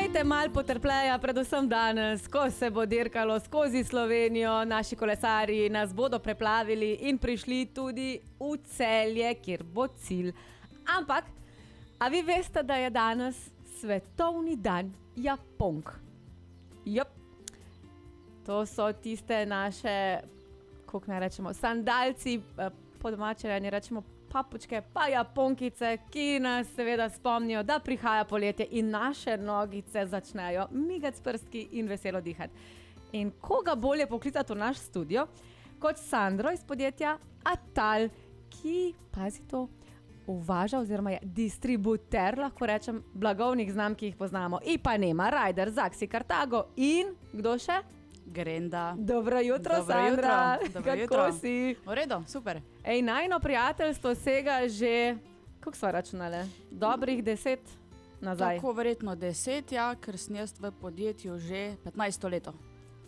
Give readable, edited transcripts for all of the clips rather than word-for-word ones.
Dajte malo potrpleja, predvsem danes, ko se bo dirkalo skozi Slovenijo, naši kolesarji nas bodo preplavili in prišli tudi v Celje, kjer bo cilj. Ampak, a vi veste, da je danes svetovni dan Japonk? Jop. To so tiste naše, kako naj rečemo, sandalci, po domače ne rečemo papučke, pa Japonkice, ki nas seveda spomnijo, da prihaja poletje in naše nogice začnejo migati s prstki in veselo dihati. In koga bolje poklicati v naš studio, kot Sandro iz podjetja Atal, ki, pazi to, uvaža oziroma je distributer, lahko rečem, blagovnih znamk, ki jih poznamo. Ipanema, Raider, Zaxi, Cartago in kdo še? Grenda. Dobro jutro, Sandra. Kako si? V redu, super. Ej, najno prijateljstvo sega že, kako sva računali, dobrih 10 nazaj. Tako verjetno 10, ja, ker sem jaz v podjetju že 15 leto.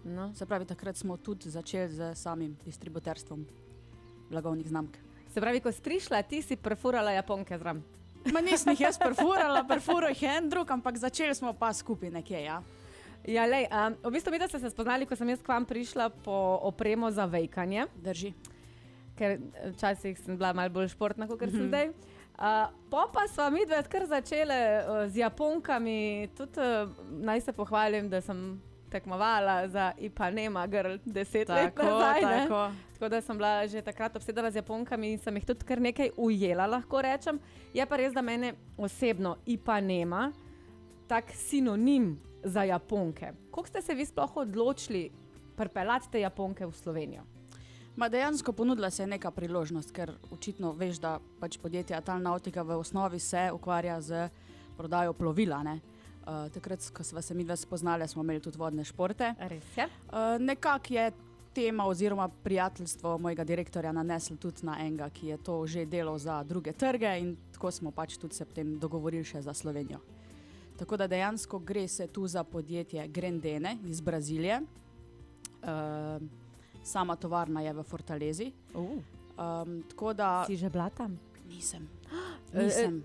No. Se pravi, takrat smo tudi začeli z samim distributerstvom blagovnih znamk. Se pravi, ko si prišla, ti si perfurala Japonke zram. Ma nisem jih jaz perfurala, perfuro jih je en drug, ampak začeli smo pa skupaj nekje, ja. Ja, lej, v bistvu mi, da ste se spoznali, ko sem jaz k vam prišla po opremo za vejkanje. Drži. Ker včasih sem bila malo bolj športna, kot sem zdaj. Pa sva mi dve kar začele z Japonkami. Tudi naj se pohvalim, da sem tekmovala za Ipanema Girl 10 let nazaj. Tako da sem bila že takrat obsedena z Japonkami in sem jih tudi kar nekaj ujela, lahko rečem. Je pa res, da mene osebno Ipanema tak sinonim za Japonke. Kako ste se vi sploh odločili pripeljati te Japonke v Slovenijo? Ma dejansko ponudila se je neka priložnost, ker očitno veš, da pač podjetje Atal Nautica v osnovi se ukvarja z prodajo plovila, ne. Takrat, ko sva se mi dve spoznali, smo imeli tudi vodne športe. Res je. Nekako je tema oziroma prijateljstvo mojega direktorja naneslo tudi na enega, ki je to že delal za druge trge in tako smo pač tudi se potem dogovorili še za Slovenijo. Tako da dejansko gre se tu za podjetje Grendene iz Brazilije. Sama tovarna je v Fortalezi. Tako da... Si že bila tam? Nisem.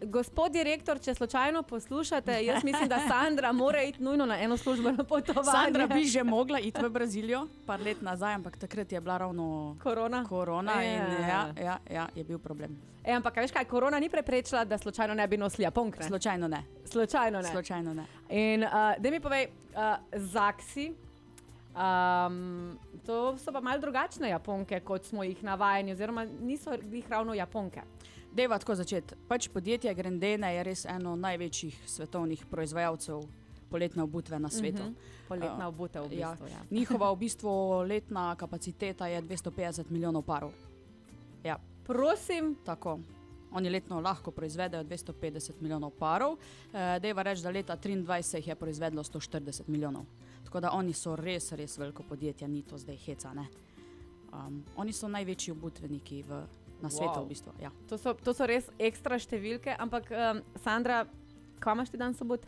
Gospod direktor, če slučajno poslušate, jaz mislim, da Sandra mora iti nujno na eno službeno potovanje. Sandra bi že mogla iti v Brazilijo par let nazaj, ampak takrat je bila ravno korona in ja, je bil problem. Ampak veš kaj, korona ni preprečila, da slučajno ne bi nosili Japonk, ne? Slučajno ne. In daj mi povej, Zaxi, to so pa malo drugačne Japonke, kot smo jih navajeni, oziroma niso jih ravno Japonke. Dejva tako začeti. Pač podjetje Grendene je res eno največjih svetovnih proizvajalcev poletne obutve na svetu. Poletna obutev v bistvu, ja. Njihova v bistvu letna kapaciteta je 250 milijonov parov. Ja. Prosim. Tako. Oni letno lahko proizvedejo 250 milijonov parov. Dejva reči, da leta 2023 jih je proizvedlo 140 milijonov. Tako da oni so res veliko podjetje, ni to zdaj heca, ne. Oni so največji obutveniki na svetu v bistvu, ja. To so res ekstra številke, ampak Sandra, kaj imaš ti dan sobot?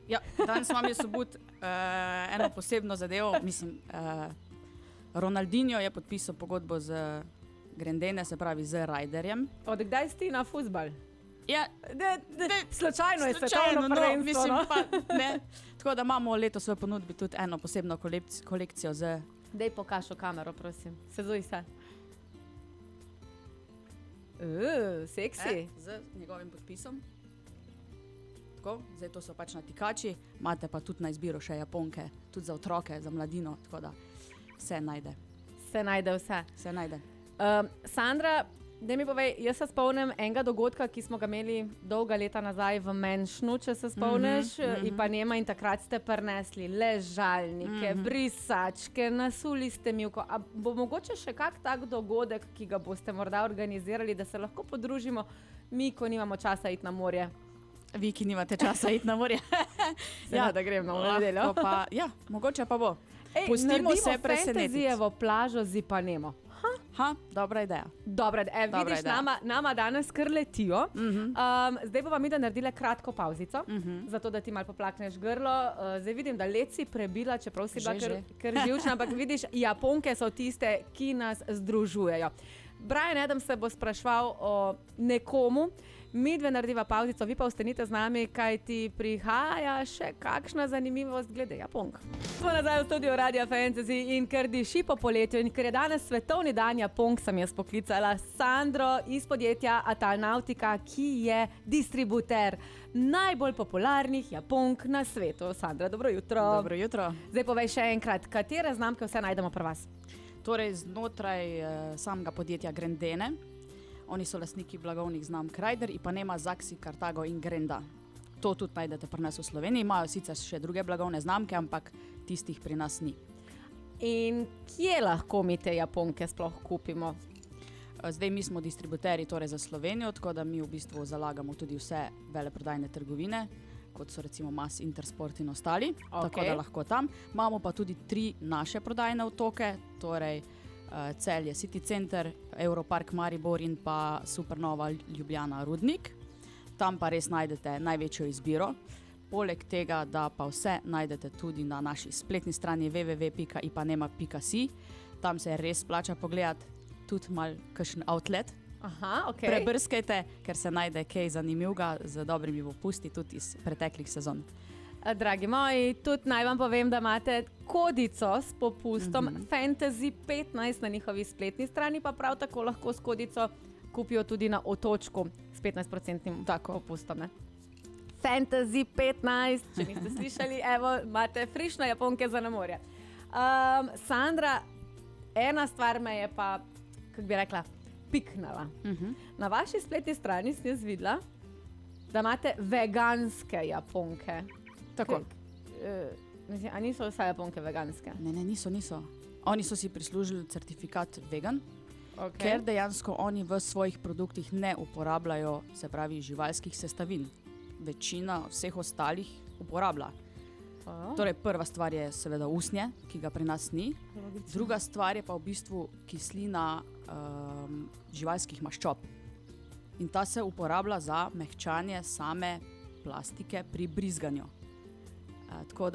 Ja, danes imam je sobot eno posebno zadevo, mislim, Ronaldinho je podpisal pogodbo z Grendene, se pravi z Raiderjem. Od kdaj si na fuzbal? Ja, slučajno je svetovno prvenstvo, mislim, pa, ne. Tako da imamo letos v ponudbi tudi eno posebno kolekcijo z... Dej pokaž v kamero, prosim. Sezuj se. Seksi. Z njegovim podpisom. Tako, zdaj to so pač natikači, imate pa tudi na izbiro še Japonke, tudi za otroke, za mladino, tako da se najde. Se najde vse. Se najde. Sandra, daj mi povej, jaz se spomnim enega dogodka, ki smo ga imeli dolga leta nazaj v Menšnu, če se spomniš, Ipanema, in takrat ste prinesli ležalnike, brisačke, nasuli ste mivko. A bo mogoče še kak tak dogodek, ki ga boste morda organizirali, da se lahko podružimo mi, ko nimamo časa iti na morje? Vi, ki nimate časa iti na morje. Ja, da grem na nedeljo. Ja, mogoče pa bo. Pustimo se fantazijevo plažo z Ipanemo. Dobra ideja. Vidiš, nama danes kar letijo. Zdaj bova mi da naredile kratko pauzico, zato da ti malo poplakneš grlo. Zdaj vidim, da let si prebila, čeprav si bila kar živčna, ampak vidiš, Japonke so tiste, ki nas združujejo. Brian Adams se bo spraševal o nekomu, Mi dve narediva pavzico, vi pa ostanite z nami, kaj ti prihaja še kakšna zanimivost glede Japonk. Smo nazaj v studiu Radia Fantasy in ker diši po poletju in ker je danes svetovni dan Japonk, sem jaz poklicala Sandro iz podjetja Atalnautika, ki je distributer najbolj popularnih Japonk na svetu. Sandra, dobro jutro. Dobro jutro. Zdaj povej še enkrat, katere znamke vse najdemo pri vas? Torej, znotraj samega podjetja Grendene, oni so lastniki blagovnih znamk Rider, Ipanema, Zaxi, Cartago in Grenda. To tudi najdete pri nas v Sloveniji, imajo sicer še druge blagovne znamke, ampak tistih pri nas ni. In kje lahko mi te Japonke sploh kupimo? Zdaj mi smo distributeri torej za Slovenijo, tako da mi v bistvu zalagamo tudi vse veleprodajne trgovine, kot so recimo Mas, Intersport in ostali, tako da lahko tam. Imamo pa tudi 3 naše prodajne otoke, torej Celje City Center, Europark Maribor in pa Supernova Ljubljana Rudnik. Tam pa res najdete največjo izbiro. Poleg tega, da pa vse najdete tudi na naši spletni strani www.ipanema.si. Tam se res splača pogledati, tudi mal kakšen outlet. Aha, ok. Prebrskajte, ker se najde kaj zanimivega z dobrimi popusti tudi iz preteklih sezon. Dragi moji, tudi naj vam povem, da imate kodico s popustom Fantasy 15 na njihovi spletni strani, pa prav tako lahko s kodico kupijo tudi na otočku s 15% popustom. Ne? Fantasy 15, če niste slišali, evo, imate frišne Japonke za na morje. Sandra, ena stvar me je pa, kako bi rekla, piknala. Na vaši spletni strani sem jaz videla, da imate veganske Japonke. Tako. A niso vse Japonke veganske? Ne, niso. Oni so si prislužili certifikat vegan, Okay. ker dejansko oni v svojih produktih ne uporabljajo, se pravi, živalskih sestavin. Večina vseh ostalih uporablja. Torej, prva stvar je seveda usnje, ki ga pri nas ni. Druga stvar je pa v bistvu kislina živalskih maščob. In ta se uporablja za mehčanje same plastike pri brizganju. Tako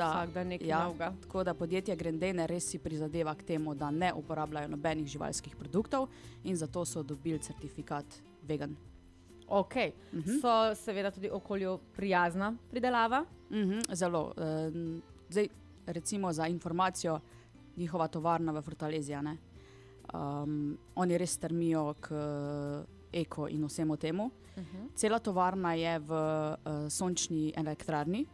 da podjetje Grendene res si prizadeva k temu, da ne uporabljajo nobenih živalskih produktov in zato so dobili certifikat vegan. Ok, so seveda tudi okolju prijazna pridelava? Zelo. Zdaj, recimo za informacijo, njihova tovarna v Fortalezija, oni res strmijo k eko in vsemu temu. Cela tovarna je v sončni elektrarni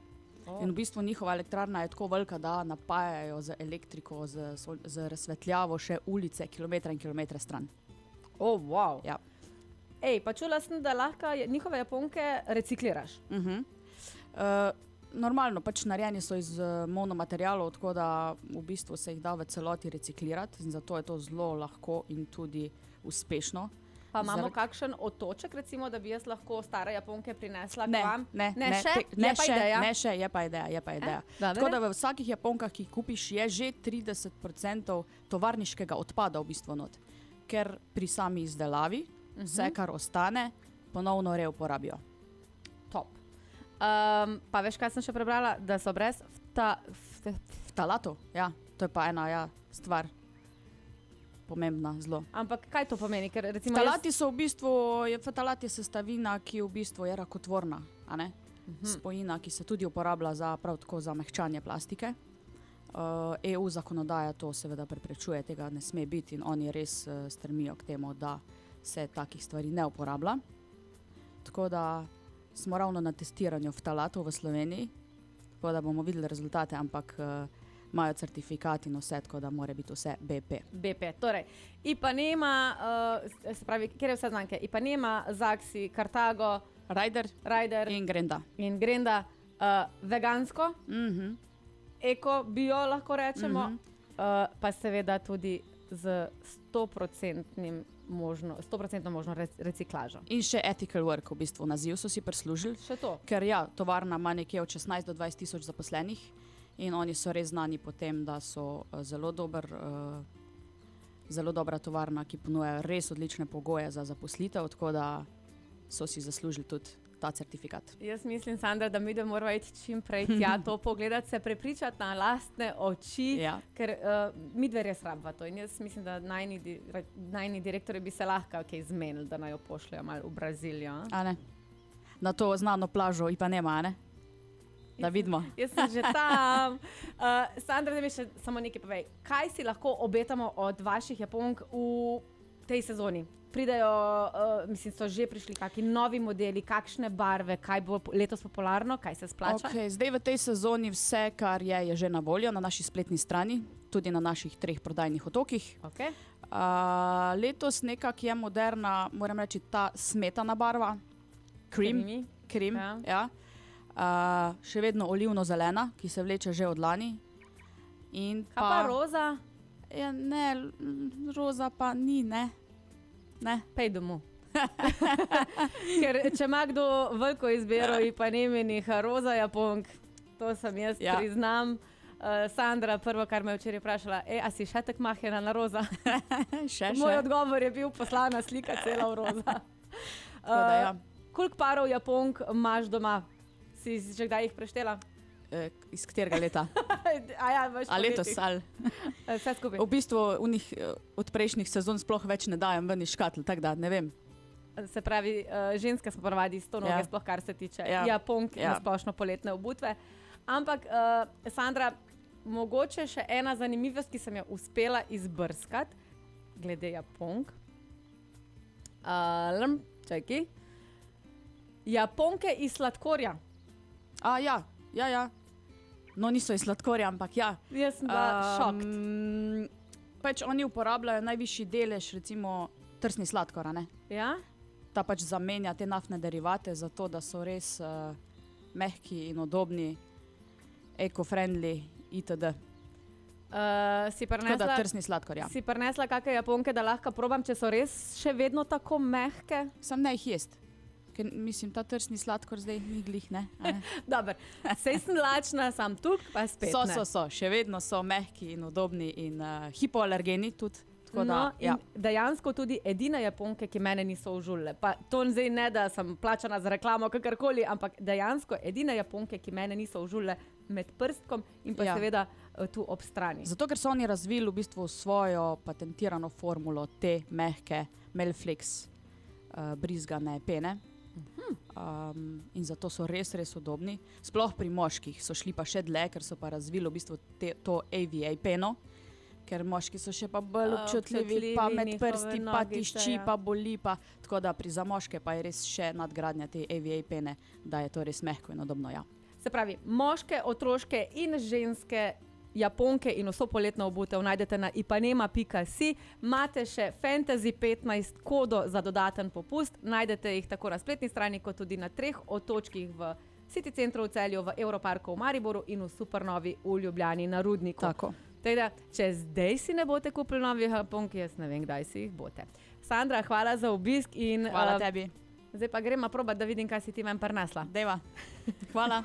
in v bistvu njihova elektrarna je tako velika, da napajajo z elektriko, z razsvetljavo še ulice, kilometre in kilometre stran. Wow. Ja. Ej, pa čula sem, da lahko njihove Japonke recikliraš. Normalno, pač narejeni so iz monomaterialov, tako da v bistvu se jih da v celoti reciklirati in zato je to zelo lahko in tudi uspešno. Pa imamo kakšen otoček, recimo, da bi jaz lahko stare Japonke prinesla k vam? Ne, je pa ideja. Tako da v vsakih Japonkah, ki jih kupiš, je že 30% tovarniškega odpada v bistvu not, ker pri sami izdelavi vse, kar ostane, ponovno reuporabijo. Top. Pa veš, kaj sem še prebrala? Da so brez ftalatov. Ja, to je pa ena stvar pomembna zelo. Ampak kaj to pomeni? Ker recimo ftalati so v bistvu, ftalat je sestavina, ki v bistvu je rakotvorna, spojina, ki se tudi uporablja prav tako za mehčanje plastike. EU zakonodaja to seveda preprečuje, tega ne sme biti in oni res strmijo k temu, da se takih stvari ne uporablja. Tako da smo ravno na testiranju ftalatov v Sloveniji, tako da bomo videli rezultate, ampak imajo certifikat in vse, tako da mora biti vse BP. Torej, Ipanema, se pravi, kjer je vse znamke? Ipanema, Zaxi, Cartago, Rider in Grenda. Vegansko, eko, bio lahko rečemo, pa seveda tudi z 100% možno reciklažo. In še ethical work, v bistvu naziv so si prislužili. Še to? Ker tovarna ima nekje od 16 do 20 tisoč zaposlenih in oni so res znani po tem, da so zelo dobra tovarna, ki ponuja res odlične pogoje za zaposlitev, tako da so si zaslužili tudi ta certifikat. Jaz mislim, Sandra, da mi moramo iti čim prej tja to pogledati, se prepričati na lastne oči, ker mi dve res rabva to. In jaz mislim, da najni direktori bi se lahko kaj zmenili, da naj jo pošljajo malo v Brazilijo. A ne? na to znano plažo Ipanema, ne? Da vidimo. Jaz sem že tam. Sandra, da mi še samo nekaj povej. Kaj si lahko obetamo od vaših Japonk v tej sezoni? Pridejo, mislim, so že prišli kakšni novi modeli, kakšne barve, kaj bo letos popularno, kaj se splača? Okay, zdaj v tej sezoni vse, kar je že na voljo na naši spletni strani, tudi na naših 3 prodajnih otokih. Okay. Letos nekako je moderna, moram reči, ta smetana barva, krim, ja. Še vedno olivno-zelena, ki se vleče že od lani. In kaj pa roza? Ja, ne, roza pa ni, ne. Pej domov. Ker če ima kdo veliko izbiro Ipanemenih roza Japonk, to sem jaz, priznam. Sandra, prvo, kar me je včeraj vprašala, a si še tako mahena na roza? Še. Moj odgovor je bil poslana slika cela v roza. Koliko parov Japonk imaš doma? Si že kdaj jih preštela? Iz katerega leta? A letos ali? Vse skupaj. V bistvu od prejšnjih sezon sploh več ne dajem ven iz škatl, tako da ne vem. Se pravi, ženske smo ponavadi 100 noge, sploh kar se tiče Japonk na splošno poletne obutve. Ampak, Sandra, mogoče še ena zanimivost, ki sem jo uspela izbrskati, glede Japonk. Čakaj. Japonke iz sladkorja. Ja. No, niso iz sladkorja, ampak ja. Jaz sem bila šokt. Pač oni uporabljajo najvišji delež, recimo, trsni sladkora, ne? Ja? Ta pač zamenja te naftne derivate, zato da so res mehki in udobni, eco-friendly itd. Tako da trsni sladkor, ja. Si prinesla kakšne Japonke, da lahko probam, če so res še vedno tako mehke? Sam ne jih jest. Ker, mislim, ta trsni sladkor zdaj ni glih, ne? Dobar, sej sem lačna, sam tuk, pa spet ne. So, še vedno so mehki in udobni in hipoalergeni tudi. In dejansko tudi edina Japonke, ki mene niso užulile. Pa to zdaj ne, da sem plačana za reklamo, kakorkoli, ampak dejansko edina Japonke, ki mene niso užulile med prstkom in pa seveda tu ob strani. Zato, ker so oni razvili v bistvu svojo patentirano formulo te mehke Melflex brizgane pene. In zato so res udobni. Sploh pri moških so šli pa še dlje, ker so pa razvili v bistvu to AVA peno, ker moški so še pa bolj občutljivi, pa med prsti, pa tišči, pa boli, pa tako da za moške pa je res še nadgradnja te AVA pene, da je to res mehko in udobno, ja. Se pravi, moške, otroške in ženske Japonke in vso poletno obutev najdete na ipanema.si. Imate še Fantasy 15 kodo za dodaten popust. Najdete jih tako na spletni strani, kot tudi na 3 otočkih v City centru v Celju, v Europarku v Mariboru in v Supernovi v Ljubljani na Rudniku. Tako. Teda, če zdaj si ne boste kupili novih Japonk, jaz ne vem, kdaj si jih boste. Sandra, hvala za obisk in hvala tebi. Zdaj pa gremo probat, da vidim, kaj si ti meni prinesla. Deva. Hvala.